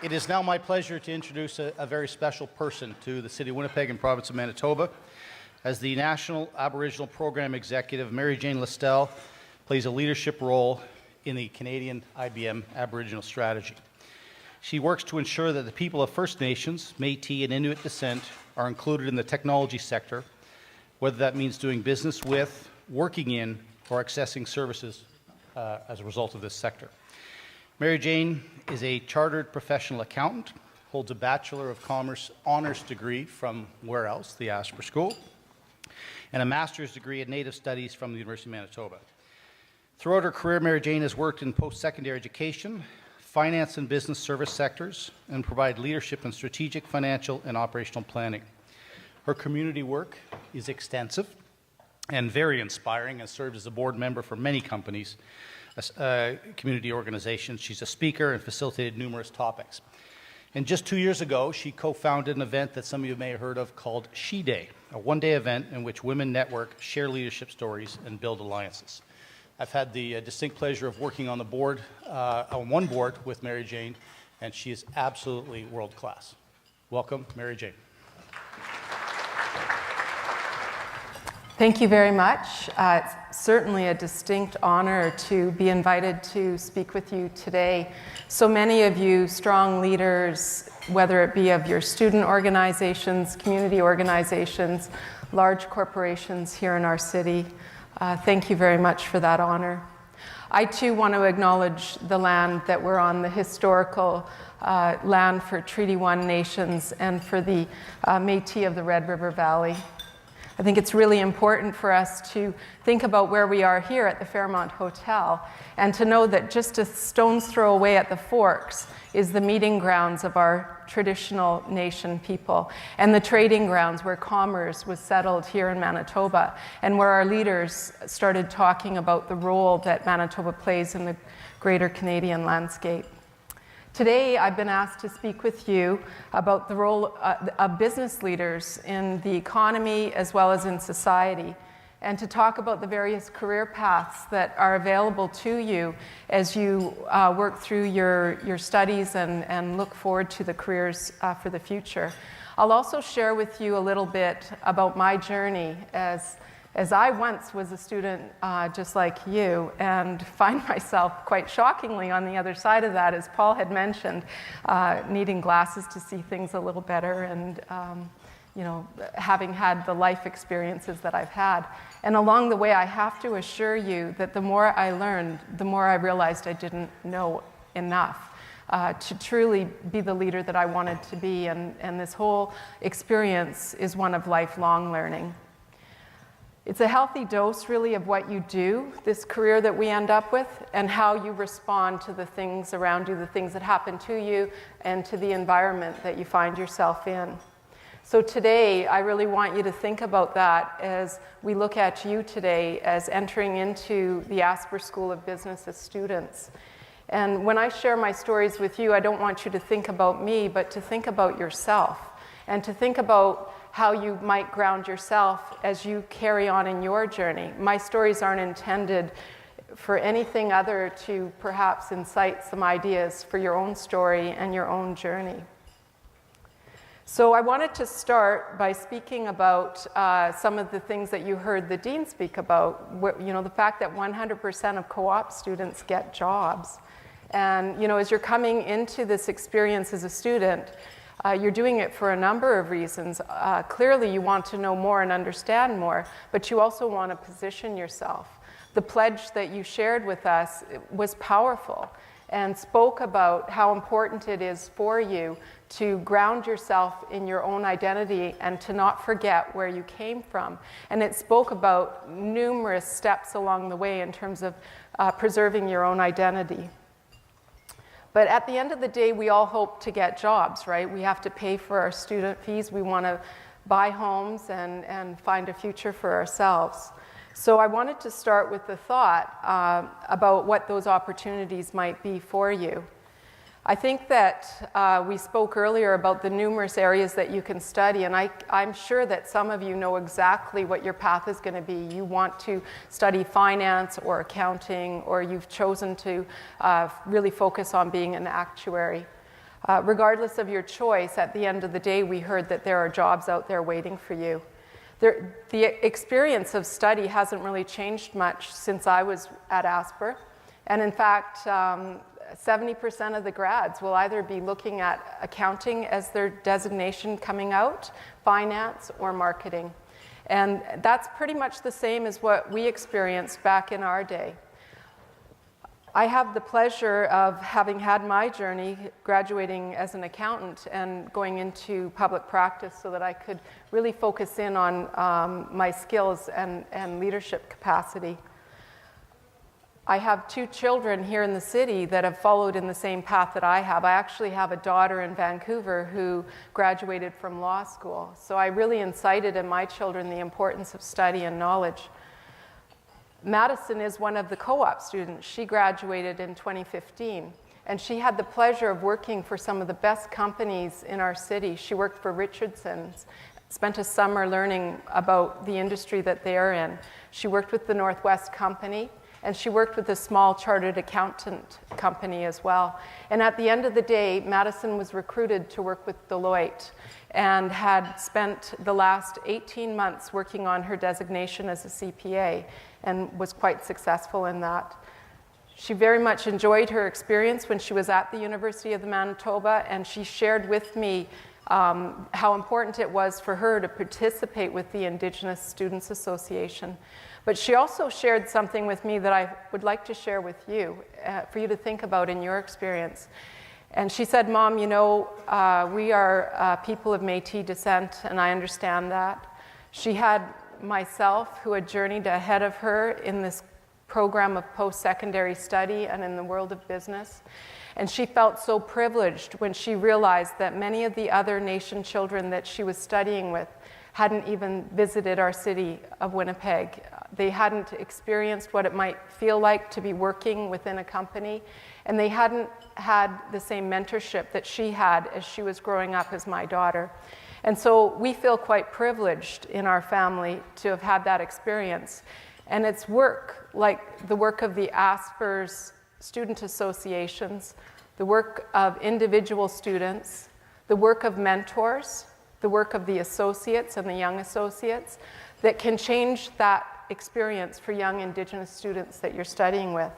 It is now my pleasure to introduce a very special person to the City of Winnipeg and Province of Manitoba. As the National Aboriginal Program Executive, Mary Jane Loustel plays a leadership role in the Canadian IBM Aboriginal Strategy. She works to ensure that the people of First Nations, Métis, and Inuit descent are included in the technology sector, whether that means doing business with, working in, or accessing services as a result of this sector. Mary Jane is a chartered professional accountant, holds a Bachelor of Commerce honors degree from where else, the Asper School, and a master's degree in Native Studies from the University of Manitoba. Throughout her career, Mary Jane has worked in post-secondary education, finance and business service sectors, and provided leadership in strategic, financial, and operational planning. Her community work is extensive and very inspiring, and served as a board member for many companies, community organizations. She's a speaker and facilitated numerous topics. And just 2 years ago, she co-founded an event that some of you may have heard of called She Day, a one-day event in which women network, share leadership stories, and build alliances. I've had the distinct pleasure of working on the board, on one board with Mary Jane, and she is absolutely world-class. Welcome, Mary Jane. Thank you very much. It's certainly a distinct honor to be invited to speak with you today. So many of you strong leaders, whether it be of your student organizations, community organizations, large corporations here in our city, thank you very much for that honor. I too want to acknowledge the land that we're on, the historical land for Treaty 1 nations and for the Métis of the Red River Valley. I think it's really important for us to think about where we are here at the Fairmont Hotel and to know that just a stone's throw away at the Forks is the meeting grounds of our traditional nation people and the trading grounds where commerce was settled here in Manitoba and where our leaders started talking about the role that Manitoba plays in the greater Canadian landscape. Today, I've been asked to speak with you about the role of business leaders in the economy as well as in society, and to talk about the various career paths that are available to you as you work through your studies and look forward to the careers for the future. I'll also share with you a little bit about my journey as I once was a student just like you, and find myself quite shockingly on the other side of that, as Paul had mentioned, needing glasses to see things a little better and having had the life experiences that I've had. And along the way, I have to assure you that the more I learned, the more I realized I didn't know enough to truly be the leader that I wanted to be. And this whole experience is one of lifelong learning. It's a healthy dose, really, of what you do, this career that we end up with, and how you respond to the things around you, the things that happen to you, and to the environment that you find yourself in. So today, I really want you to think about that as we look at you today as entering into the Asper School of Business as students. And when I share my stories with you, I don't want you to think about me, but to think about yourself, and to think about how you might ground yourself as you carry on in your journey. My stories aren't intended for anything other to perhaps incite some ideas for your own story and your own journey. So I wanted to start by speaking about some of the things that you heard the dean speak about. The fact that 100% of co-op students get jobs. And as you're coming into this experience as a student, you're doing it for a number of reasons. Clearly, you want to know more and understand more, but you also want to position yourself. The pledge that you shared with us was powerful and spoke about how important it is for you to ground yourself in your own identity and to not forget where you came from. And it spoke about numerous steps along the way in terms of preserving your own identity. But at the end of the day, we all hope to get jobs, right? We have to pay for our student fees. We want to buy homes and find a future for ourselves. So I wanted to start with the thought about what those opportunities might be for you. I think that we spoke earlier about the numerous areas that you can study, and I'm sure that some of you know exactly what your path is going to be. You want to study finance or accounting, or you've chosen to really focus on being an actuary. Regardless of your choice, at the end of the day, we heard that there are jobs out there waiting for you. The experience of study hasn't really changed much since I was at Asper. And in fact, 70% of the grads will either be looking at accounting as their designation coming out, finance, or marketing. And that's pretty much the same as what we experienced back in our day. I have the pleasure of having had my journey graduating as an accountant and going into public practice so that I could really focus in on my skills and leadership capacity. I have 2 children here in the city that have followed in the same path that I have. I actually have a daughter in Vancouver who graduated from law school. So I really incited in my children the importance of study and knowledge. Madison is one of the co-op students. She graduated in 2015, and she had the pleasure of working for some of the best companies in our city. She worked for Richardson's, spent a summer learning about the industry that they're in. She worked with the Northwest Company, and she worked with a small chartered accountant company as well. And at the end of the day, Madison was recruited to work with Deloitte and had spent the last 18 months working on her designation as a CPA and was quite successful in that. She very much enjoyed her experience when she was at the University of Manitoba, and she shared with me how important it was for her to participate with the Indigenous Students Association. But she also shared something with me that I would like to share with you, for you to think about in your experience. And she said, "Mom, you know, we are people of Métis descent, and I understand that." She had myself, who had journeyed ahead of her in this program of post-secondary study and in the world of business. And she felt so privileged when she realized that many of the other nation children that she was studying with hadn't even visited our city of Winnipeg. They hadn't experienced what it might feel like to be working within a company, and they hadn't had the same mentorship that she had as she was growing up as my daughter. And so we feel quite privileged in our family to have had that experience. And it's work, like the work of the Asper's student associations, the work of individual students, the work of mentors, the work of the associates and the young associates, that can change that experience for young Indigenous students that you're studying with.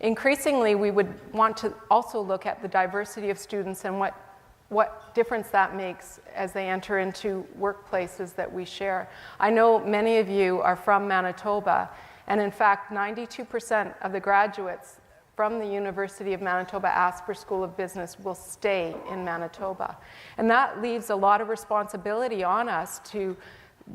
Increasingly, we would want to also look at the diversity of students and what difference that makes as they enter into workplaces that we share. I know many of you are from Manitoba, and in fact, 92% of the graduates from the University of Manitoba Asper School of Business will stay in Manitoba. And that leaves a lot of responsibility on us to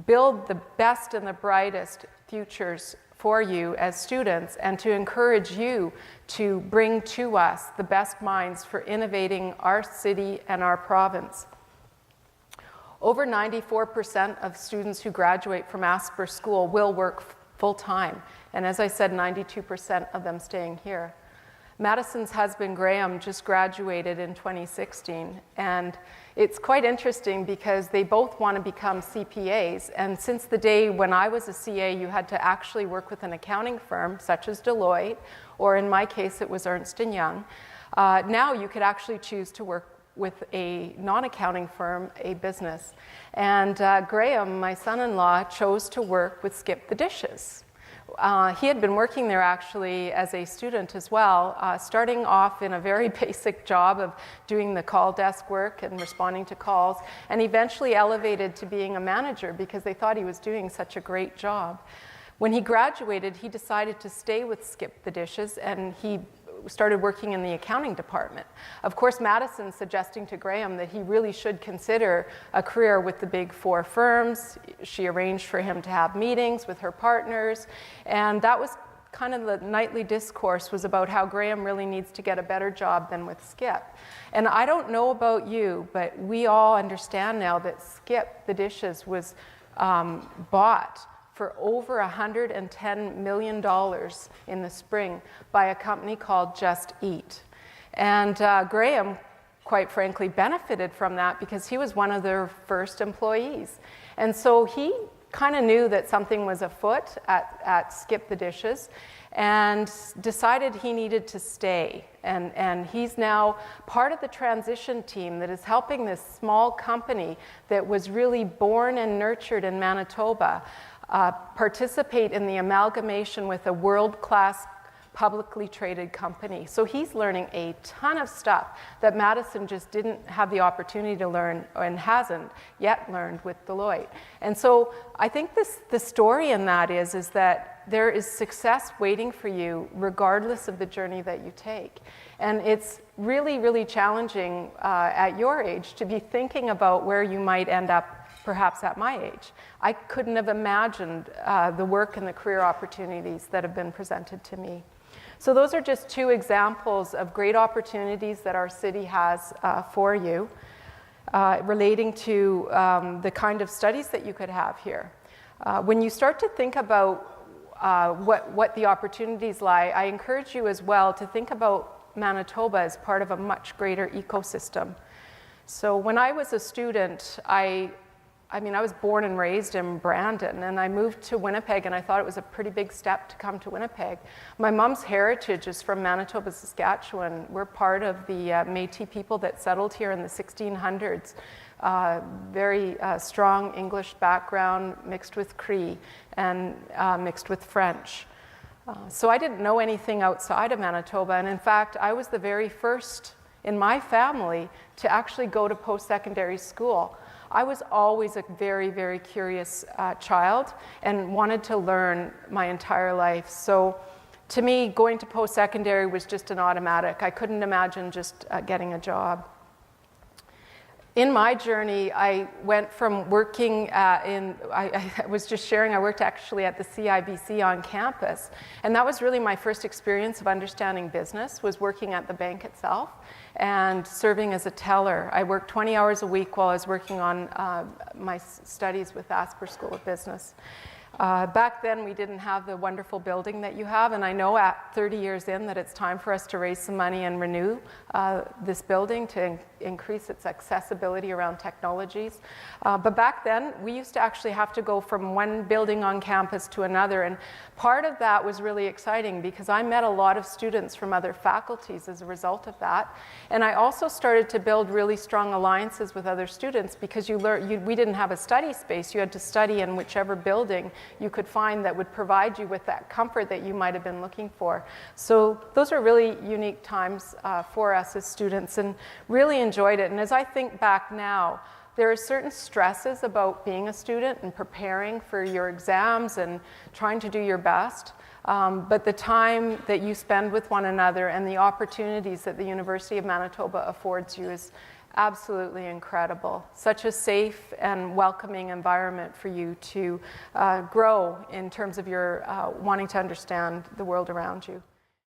build the best and the brightest futures for you as students, and to encourage you to bring to us the best minds for innovating our city and our province. Over 94% of students who graduate from Asper School will work full-time, and as I said, 92% of them staying here. Madison's husband, Graham, just graduated in 2016, and it's quite interesting because they both want to become CPAs, and since the day when I was a CA, you had to actually work with an accounting firm, such as Deloitte, or in my case, it was Ernst & Young. Now you could actually choose to work with a non-accounting firm, a business. And Graham, my son-in-law, chose to work with Skip the Dishes. He had been working there actually as a student as well, starting off in a very basic job of doing the call desk work and responding to calls, and eventually elevated to being a manager because they thought he was doing such a great job. When he graduated, he decided to stay with Skip the Dishes, and he started working in the accounting department. Of course, Madison suggesting to Graham that he really should consider a career with the big four firms. She arranged for him to have meetings with her partners, and that was kind of the nightly discourse was about how Graham really needs to get a better job than with Skip. And I don't know about you, but we all understand now that Skip the Dishes was bought for over $110 million in the spring by a company called Just Eat. And Graham, quite frankly, benefited from that because he was one of their first employees. And so he kind of knew that something was afoot at Skip the Dishes and decided he needed to stay. And he's now part of the transition team that is helping this small company that was really born and nurtured in Manitoba participate in the amalgamation with a world-class publicly traded company. So he's learning a ton of stuff that Madison just didn't have the opportunity to learn and hasn't yet learned with Deloitte. And so I think the story in that is that there is success waiting for you regardless of the journey that you take. And it's really, really challenging at your age to be thinking about where you might end up perhaps at my age. I couldn't have imagined the work and the career opportunities that have been presented to me. So those are just two examples of great opportunities that our city has for you relating to the kind of studies that you could have here. When you start to think about what the opportunities lie, I encourage you as well to think about Manitoba as part of a much greater ecosystem. So when I was a student, I was born and raised in Brandon, and I moved to Winnipeg, and I thought it was a pretty big step to come to Winnipeg. My mom's heritage is from Manitoba, Saskatchewan. We're part of the Métis people that settled here in the 1600s. Very strong English background mixed with Cree and mixed with French. So I didn't know anything outside of Manitoba, and in fact, I was the very first in my family to actually go to post-secondary school. I was always a very, very curious child and wanted to learn my entire life. So to me, going to post-secondary was just an automatic. I couldn't imagine just getting a job. In my journey, I went from working I was just sharing, I worked actually at the CIBC on campus. And that was really my first experience of understanding business, was working at the bank itself and serving as a teller. I worked 20 hours a week while I was working on my studies with Asper School of Business. Back then, we didn't have the wonderful building that you have, and I know at 30 years in that it's time for us to raise some money and renew this building to increase its accessibility around technologies. But back then, we used to actually have to go from one building on campus to another, and part of that was really exciting because I met a lot of students from other faculties as a result of that. And I also started to build really strong alliances with other students because we didn't have a study space. You had to study in whichever building you could find that would provide you with that comfort that you might have been looking for. So those are really unique times for us as students, and really enjoyed it. And as I think back now, there are certain stresses about being a student and preparing for your exams and trying to do your best. But the time that you spend with one another and the opportunities that the University of Manitoba affords you is absolutely incredible. Such a safe and welcoming environment for you to grow in terms of your wanting to understand the world around you.